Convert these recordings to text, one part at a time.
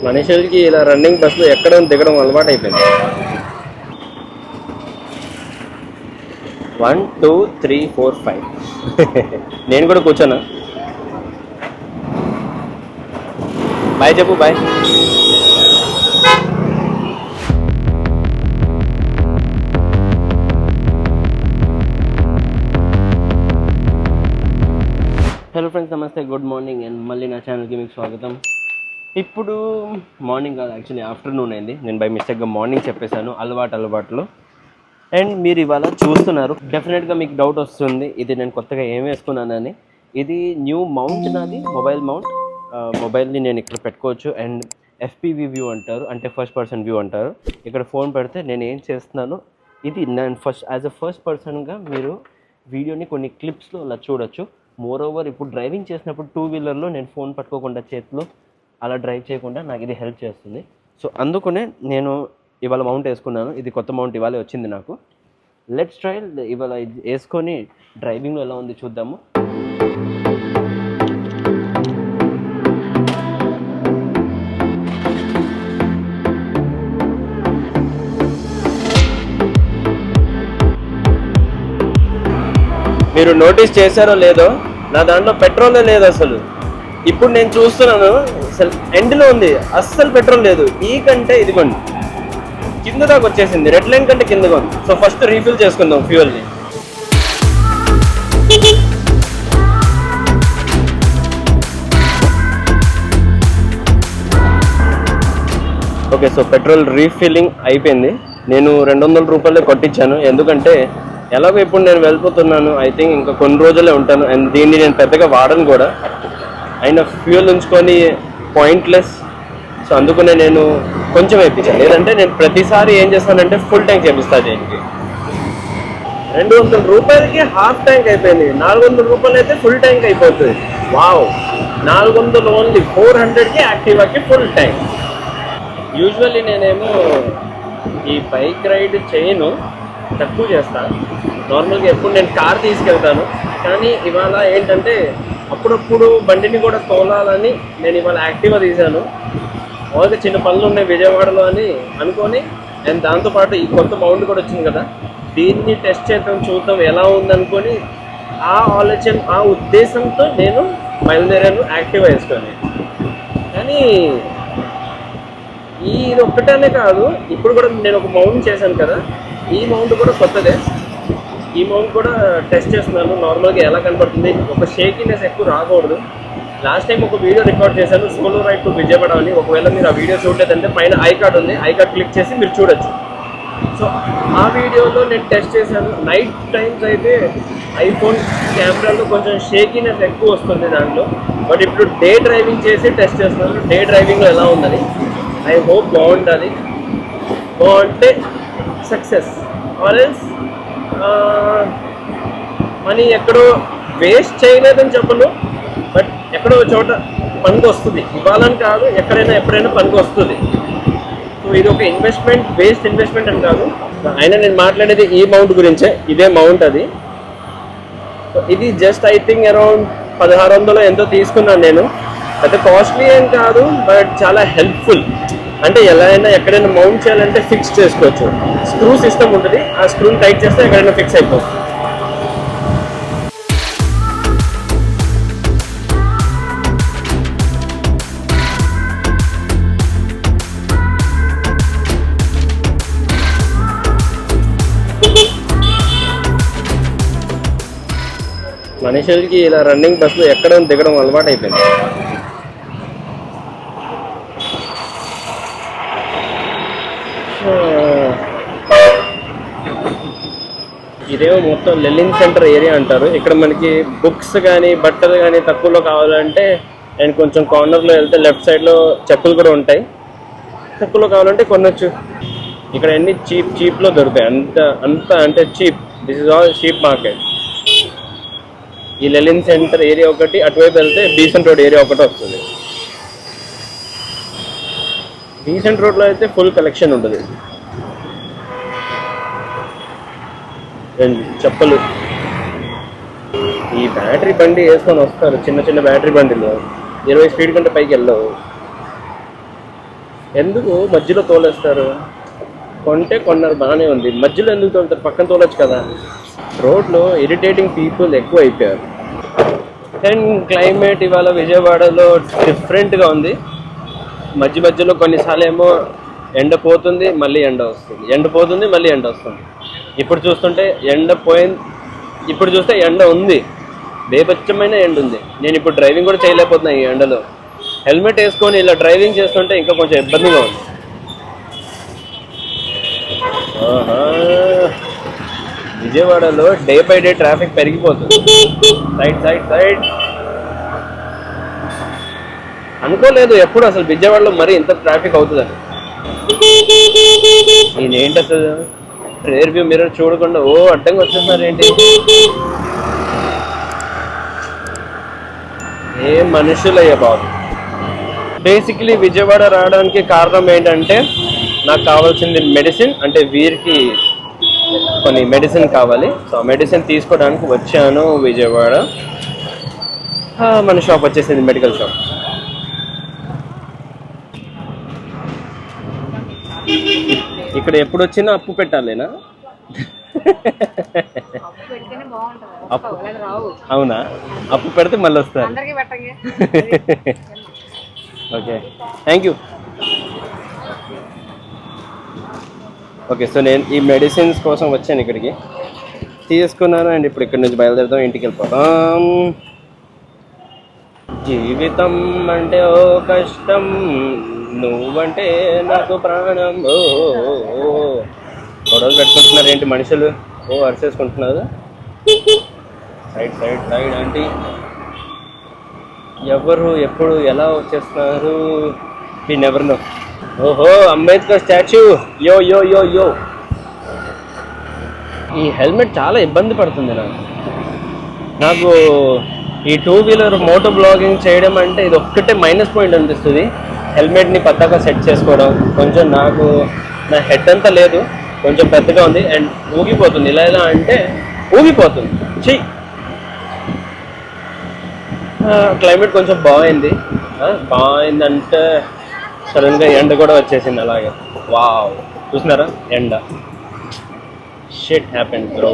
మనుషులకి ఇలా రన్నింగ్ బస్సులో ఎక్కడం దిగడం అలవాటు అయిపోయింది. 1 2 3 4 5 నేను కూడా కూర్చోనా? బాయ్ చెప్పు, బాయ్. హలో ఫ్రెండ్స్, నమస్తే, గుడ్ మార్నింగ్ అండ్ మళ్ళీ నా ఛానల్కి మీకు స్వాగతం. ఇప్పుడు మార్నింగ్ కాదు, యాక్చువల్లీ ఆఫ్టర్నూన్ అయింది. నేను బై మిస్టేక్గా మార్నింగ్ చెప్పేశాను అలవాట్లు. అండ్ మీరు ఇవాళ చూస్తున్నారు, డెఫినెట్గా మీకు డౌట్ వస్తుంది ఇది నేను కొత్తగా ఏం వేసుకున్నానని. ఇది న్యూ మౌంట్ నాది, మొబైల్ మౌంట్. మొబైల్ని నేను ఇక్కడ పెట్టుకోవచ్చు. అండ్ FPV వ్యూ అంటారు, అంటే ఫస్ట్ పర్సన్ వ్యూ అంటారు. ఇక్కడ ఫోన్ పెడితే నేను ఏం చేస్తున్నాను, ఇది నేను ఫస్ట్ పర్సన్గా మీరు వీడియోని కొన్ని క్లిప్స్లో అలా చూడొచ్చు. మోర్ ఓవర్ ఇప్పుడు డ్రైవింగ్ చేసినప్పుడు 2 వీలర్లో నేను ఫోన్ పట్టుకోకుండా చేతిలో అలా డ్రైవ్ చేయకుండా నాకు ఇది హెల్ప్ చేస్తుంది. సో అందుకనే నేను ఇవాళ మౌంట్ వేసుకున్నాను. ఇది కొత్త మౌంట్ ఇవాళ వచ్చింది నాకు. Let's try. ఇవాళ వేసుకొని డ్రైవింగ్లో ఎలా ఉంది చూద్దాము. మీరు నోటీస్ చేశారో లేదో, నా దాంట్లో పెట్రోలే లేదు అసలు. ఇప్పుడు నేను చూస్తున్నాను, అసలు ఎండ్లో ఉంది, అస్సలు పెట్రోల్ లేదు. ఈ కంటే ఇదిగోండి కింద దాకా వచ్చేసింది, రెడ్ లైన్ కంటే కిందగా ఉంది. సో ఫస్ట్ రీఫిల్ చేసుకుందాం ఫ్యూయల్ని. ఓకే, సో పెట్రోల్ రీఫిల్లింగ్ అయిపోయింది. నేను 200 రూపాయలే కొట్టించాను, ఎందుకంటే ఎలాగో ఇప్పుడు నేను వెళ్ళిపోతున్నాను. ఐ థింక్ ఇంకా కొన్ని రోజులే ఉంటాను. అండ్ దీన్ని నేను పెద్దగా వాడను కూడా, అయినా ఫ్యూయల్ ఉంచుకొని పాయింట్లెస్. సో అందుకనే నేను కొంచెం వేయించాను. లేదంటే నేను ప్రతిసారి ఏం చేస్తానంటే ఫుల్ ట్యాంక్ చేపిస్తాను. దీనికి 200 రూపాయలకి హాఫ్ ట్యాంక్ అయిపోయింది. 400 రూపాయలు అయితే ఫుల్ ట్యాంక్ అయిపోతుంది. Wow, 400 only. 400కి యాక్టివాకి ఫుల్ ట్యాంక్. యూజువల్లీ నేనేమో ఈ బైక్ రైడ్ చేయను, తక్కువ చేస్తాను. నార్మల్గా ఎప్పుడు నేను కార్ తీసుకెళ్తాను. కానీ ఇవాళ ఏంటంటే అప్పుడప్పుడు బండిని కూడా తోలాలని నేను ఇవాళ యాక్టివా తీశాను. మామూలుగా చిన్న పనులు ఉన్నాయి విజయవాడలో అని అనుకొని, అండ్ దాంతోపాటు ఈ కొత్త మౌంట్ కూడా వచ్చింది కదా, దీన్ని టెస్ట్ చేద్దాం, చూద్దాం ఎలా ఉందనుకొని ఆ ఉద్దేశంతో నేను బయలుదేరాను యాక్టివా వేసుకొని. కానీ ఇది ఒక్కటనే కాదు, ఇప్పుడు కూడా నేను ఒక మౌంట్ చేశాను కదా, ఈ మౌంట్ కూడా కొత్తదే. ఈ మౌంట్ కూడా టెస్ట్ చేస్తున్నాను, నార్మల్గా ఎలా కనపడుతుంది. ఒక షేకినెస్ ఎక్కువ రాకూడదు. లాస్ట్ టైం ఒక వీడియో రికార్డ్ చేశాను, సోలో రైడ్ టు విజయవాడ అని. ఒకవేళ మీరు ఆ వీడియో చూడలేదంటే పైన ఐ కార్డ్ ఉంది, ఐ కార్డ్ క్లిక్ చేసి మీరు చూడొచ్చు. సో ఆ వీడియోలో నేను టెస్ట్ చేశాను. నైట్ టైమ్స్ అయితే ఐఫోన్ కెమెరాలో కొంచెం షేకినెస్ ఎక్కువ వస్తుంది దాంట్లో. బట్ ఇప్పుడు డే డ్రైవింగ్ చేసి టెస్ట్ చేస్తున్నాను, డే డ్రైవింగ్లో ఎలా ఉందని. ఐ హోప్ బాగుంటుంది. బాగుంటే సక్సెస్, ఆల్ఎల్స్ మనీ ఎక్కడో వేస్ట్ చేయలేదని చెప్పను, బట్ ఎక్కడో చోట పనికి వస్తుంది. ఇవ్వాలని కాదు, ఎప్పుడైనా పనికి వస్తుంది. సో ఇది ఒక ఇన్వెస్ట్మెంట్, వేస్ట్ ఇన్వెస్ట్మెంట్ అని కాదు. అయినా నేను మాట్లాడేది ఈ మౌంట్ గురించే. ఇదే మౌంట్ అది. సో ఇది జస్ట్ ఐ థింక్ అరౌండ్ 1600 ఎంతో తీసుకున్నాను నేను. అయితే కాస్ట్లీ ఏం కాదు, బట్ చాలా హెల్ప్ఫుల్. అంటే ఎలా అయినా ఎక్కడైనా మౌంట్ చేయాలంటే ఫిక్స్ చేసుకోవచ్చు. స్క్రూ సిస్టమ్ ఉంటుంది, ఆ స్క్రూని టైట్ చేస్తే ఎక్కడైనా ఫిక్స్ అయిపోతుంది. మనుషులకి ఇలా రన్నింగ్ బస్సులో ఎక్కడం దిగడం అలవాటు అయిపోయింది. ఇదేమో మొత్తం లెలిన్ సెంటర్ ఏరియా అంటారు. ఇక్కడ మనకి బుక్స్ కానీ బట్టలు కానీ తక్కువలో కావాలంటే అండ్ కొంచెం కార్నర్లో వెళ్తే లెఫ్ట్ సైడ్లో చెప్పులు కూడా ఉంటాయి. తక్కువలో కావాలంటే కొనొచ్చు. ఇక్కడ అన్ని చీప్లో దొరుకుతాయి. అంత అంటే cheap. This is all cheap market. ఈ లెలిన్ సెంటర్ ఏరియా ఒకటి, అటువైపు వెళ్తే బీసెంట్ రోడ్ ఏరియా ఒకటి వస్తుంది. బీసెంట్ రోడ్లో అయితే ఫుల్ కలెక్షన్ ఉంటుంది. చెప్పులు, ఈ బ్యాటరీ బండి వేసుకొని వస్తారు, చిన్న చిన్న బ్యాటరీ బండిలో 20 స్పీడ్ కంటే పైకి వెళ్ళవు. ఎందుకు మధ్యలో తోలేస్తారు? కొంటే కొన్నారు బాగానే ఉంది, మధ్యలో ఎందుకు తోలుతారు? పక్కన తోలొచ్చు కదా. రోడ్లో ఇరిటేటింగ్ పీపుల్ ఎక్కువ అయిపోయారు. అండ్ క్లైమేట్ ఇవాళ విజయవాడలో డిఫరెంట్గా ఉంది. మధ్యలో కొన్నిసార్లు ఏమో ఎండ పోతుంది, మళ్ళీ ఎండ వస్తుంది, ఎండ పోతుంది, మళ్ళీ ఎండ వస్తుంది. ఇప్పుడు చూస్తుంటే ఎండ పోయింది, ఇప్పుడు చూస్తే ఎండ ఉంది, బేబచ్చమైన ఎండ ఉంది. నేను ఇప్పుడు డ్రైవింగ్ కూడా చేయలేకపోతున్నా ఈ ఎండలో. హెల్మెట్ వేసుకొని ఇలా డ్రైవింగ్ చేస్తుంటే ఇంకా కొంచెం ఇబ్బందిగా ఉంది. విజయవాడలో డే బై డే ట్రాఫిక్ పెరిగిపోతుంది. సైడ్ అనుకోలేదు ఎప్పుడు అసలు విజయవాడలో మరి ఇంత ట్రాఫిక్ అవుతుందని. నేనేంటి అసలు రేర్ వ్యూ మిర్రర్ చూడకుండా అడ్డంగా వచ్చేస్తున్నారు ఏంటి? ఏ మనుషులయ్యా బాబు. బేసిక్లీ విజయవాడ రావడానికి కారణం ఏంటంటే నాకు కావాల్సింది మెడిసిన్. అంటే వీరికి కొన్ని మెడిసిన్ కావాలి. సో మెడిసిన్ తీసుకోవడానికి వచ్చాను విజయవాడ. మన షాప్ వచ్చేసింది మెడికల్ షాప్. ఇక్కడ ఎప్పుడు వచ్చినా అప్పు పెట్టాలేనా? అవునా? అప్పు పెడితే మళ్ళీ వస్తారు. Okay, thank you. Okay, so నేను ఈ మెడిసిన్స్ కోసం వచ్చాను ఇక్కడికి, తీసుకున్నాను. అండ్ ఇప్పుడు ఇక్కడ నుంచి బయలుదేరుతాం, ఇంటికి వెళ్ళిపోతాం. జీవితం అంటే ఓ కష్టం, నువ్వంటే నాకు ప్రాణం. గొడవలు పెట్టుకుంటున్నారు ఏంటి మనుషులు? అరిచేసుకుంటున్నారు. Side aunty. ఎవరు ఎప్పుడు ఎలా వచ్చేస్తున్నారు వీ నెవర్ నో. ఓహో, అంబేద్కర్ స్టాచ్యూ. యో యో యో యో. ఈ హెల్మెట్ చాలా ఇబ్బంది పడుతుంది నాకు. ఈ 2-వీలర్ మోటో బ్లాగింగ్ చేయడం అంటే ఇది ఒక్కటే మైనస్ పాయింట్ అనిపిస్తుంది. హెల్మెట్ని పద్దాగా సెట్ చేసుకోవడం కొంచెం, నాకు నా హెడ్ అంతా లేదు, కొంచెం పెద్దగా ఉంది అండ్ ఊగిపోతుంది. ఇలా అంటే ఊగిపోతుంది. క్లైమేట్ కొంచెం బాగుందంటే సడన్గా ఎండ కూడా వచ్చేసింది అలాగే. వావ్, చూసినారా ఎండ? Shit happened bro.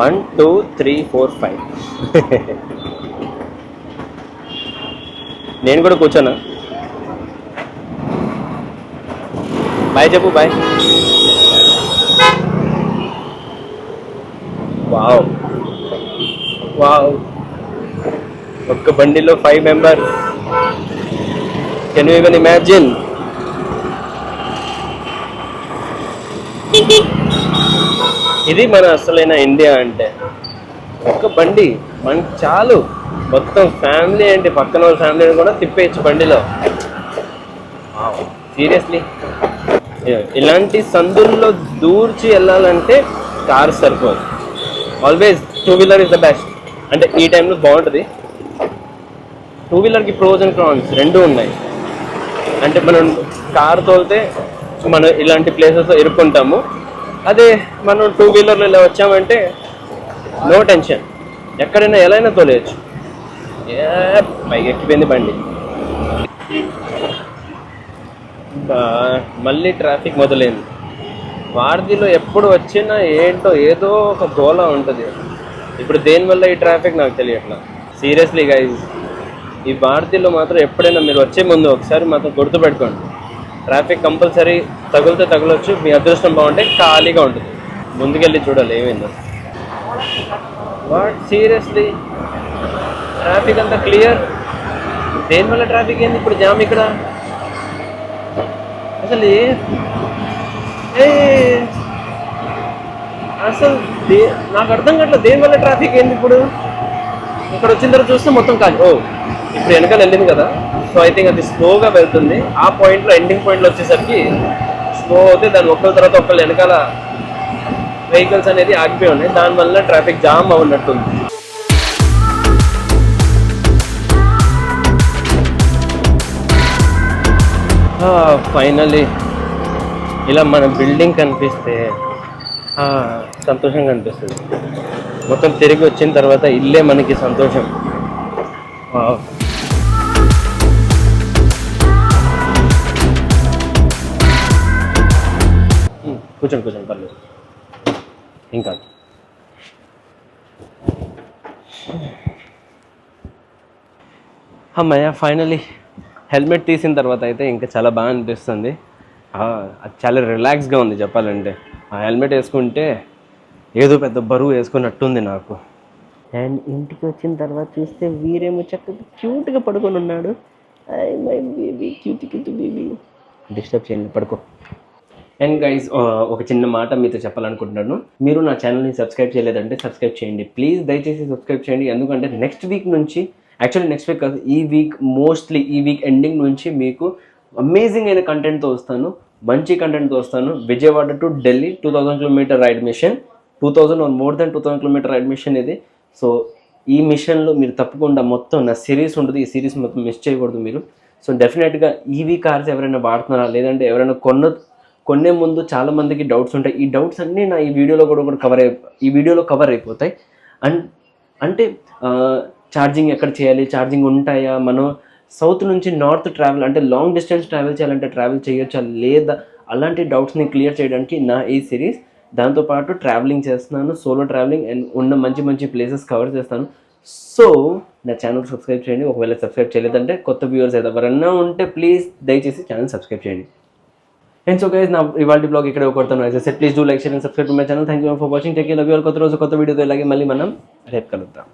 1 2 3 4 5. నేను కూడా కూర్చోనా? బాయ్ చెప్పు, బాయ్. వావ్ వావ్, ఒక్క బండిలో 5 members. Can you even imagine? ఇది మన అసలైన ఇండియా అంటే. ఒక్క బండి మనకి చాలు, మొత్తం ఫ్యామిలీ ఏంటి పక్కన వాళ్ళ ఫ్యామిలీని కూడా తిప్పేయచ్చు బండిలో. సీరియస్లీ, ఇలాంటి సందుల్లో దూర్చి వెళ్ళాలంటే కార్ సరిపోదు. Always two wheeler is the best. అంటే ఈ టైంలో బాగుంటుంది. 2-వీలర్కి ప్రోస్ అండ్ కాన్స్ రెండూ ఉన్నాయి. అంటే మనం కార్ తోలితే మనం ఇలాంటి ప్లేసెస్లో ఇరుక్కుంటాము. అదే మనం 2-వీలర్లో ఇలా వచ్చామంటే నో టెన్షన్, ఎక్కడైనా ఎలా అయినా తోలేయచ్చు. పైకి ఎక్కిపోయింది బండి. మళ్ళీ ట్రాఫిక్ మొదలైంది. వారధిలో ఎప్పుడు వచ్చినా ఏంటో ఏదో ఒక గోళ ఉంటుంది. ఇప్పుడు దేనివల్ల ఈ ట్రాఫిక్ నాకు తెలియట్లా. సీరియస్లీ గైజ్, ఈ భారతీయులో మాత్రం ఎప్పుడైనా మీరు వచ్చే ముందు ఒకసారి మాత్రం గుర్తుపెట్టుకోండి, ట్రాఫిక్ కంపల్సరీ తగిలితే తగలొచ్చు. మీ అదృష్టం బాగుంటే ఖాళీగా ఉంటుంది. ముందుకెళ్ళి చూడాలి ఏమైందో. వాట్ సీరియస్లీ, ట్రాఫిక్ అంతా క్లియర్. దేనివల్ల ట్రాఫిక్ ఏంది ఇప్పుడు జామ్ ఇక్కడ? అసలు అసలు నాకు అర్థం కావట్లేదు దేనివల్ల ట్రాఫిక్ ఏంది ఇప్పుడు. ఇక్కడ వచ్చిన తర్వాత చూస్తే మొత్తం కాదు. ఇప్పుడు వెనకాల వెళ్ళింది కదా, సో ఐ థింక్ అది స్లోగా వెళ్తుంది. ఆ పాయింట్లో ఎండింగ్ పాయింట్లో వచ్చేసరికి స్లో అవుతే దాని ఒక్కరి తర్వాత ఒక్కళ్ళు వెనకాల వెహికల్స్ అనేది ఆగిపోయి ఉన్నాయి. దానివల్ల ట్రాఫిక్ జామ్ అవునట్టుంది. ఫైనల్లీ ఇలా మన బిల్డింగ్ కనిపిస్తే సంతోషంగా అనిపిస్తుంది. మొత్తం తిరిగి వచ్చిన తర్వాత ఇల్లే మనకి సంతోషం. కూర్చోండి పర్లేదు ఇంకా. అమ్మయ్య ఫైనలీ హెల్మెట్ తీసిన తర్వాత అయితే ఇంకా చాలా బాగా అనిపిస్తుంది. అది చాలా రిలాక్స్గా ఉంది చెప్పాలంటే. ఆ హెల్మెట్ వేసుకుంటే ఏదో పెద్ద బరువు వేసుకున్నట్టుంది నాకు. అండ్ ఇంటికి వచ్చిన తర్వాత చూస్తే వీరేమో చక్కగా క్యూట్గా పడుకొని ఉన్నాడు. I my baby cute baby. Disturb చేయండి, పడుకో. అండ్ గైజ్ ఒక చిన్న మాట మీతో చెప్పాలనుకుంటున్నాను. మీరు నా ఛానల్ని సబ్స్క్రైబ్ చేయలేదంటే సబ్స్క్రైబ్ చేయండి ప్లీజ్, దయచేసి సబ్స్క్రైబ్ చేయండి. ఎందుకంటే నెక్స్ట్ వీక్ నుంచి, యాక్చువల్లీ నెక్స్ట్ వీక్ కాదు, ఈ వీక్ మోస్ట్లీ ఈ వీక్ ఎండింగ్ నుంచి మీకు అమేజింగ్ అయిన కంటెంట్తో వస్తాను, మంచి కంటెంట్తో వస్తాను. Vijayawada to Delhi 2000 kilometer ride mission, 2000 or more than 2000 kilometer ride mission ఇది. సో ఈ మిషన్లో మీరు తప్పకుండా మొత్తం నా సిరీస్ ఉంటుంది, ఈ సిరీస్ మొత్తం మిస్ చేయకూడదు మీరు. సో డెఫినెట్గా ఈవీ కార్స్ ఎవరైనా వాడుతున్నారా, లేదంటే ఎవరైనా కొనే ముందు చాలామందికి డౌట్స్ ఉంటాయి. ఈ డౌట్స్ అన్నీ నా ఈ వీడియోలో కవర్ అయిపోతాయి. అంటే ఛార్జింగ్ ఎక్కడ చేయాలి, ఛార్జింగ్ ఉంటాయా, మనం సౌత్ నుంచి నార్త్ ట్రావెల్ అంటే లాంగ్ డిస్టెన్స్ ట్రావెల్ చేయాలంటే ట్రావెల్ చేయొచ్చా లేదా, అలాంటి డౌట్స్ని క్లియర్ చేయడానికి నా ఈ సిరీస్. దాంతోపాటు ట్రావెలింగ్ చేస్తున్నాను, సోలో ట్రావెలింగ్, అండ్ ఉన్న మంచి ప్లేసెస్ కవర్ చేస్తాను. సో నా ఛానల్ సబ్స్క్రైబ్ చేయండి. ఒకవేళ సబ్స్క్రైబ్ చేయలేదంటే కొత్త వ్యూవర్స్ ఎవరైనా ఉంటే ప్లీజ్ దయచేసి ఛానల్ సబ్స్క్రైబ్ చేయండి. అండ్ సో గైస్ నా ఇవాళ బ్లాగ్ ఇక్కడ కొడతాను. As I said please do like, share and subscribe to my channel. Thank you for watching. Take care, love you all. కొత్త రోజు కొత్త వీడియోతో ఇలాగే మళ్ళీ మనం రేపు కలుద్దాం.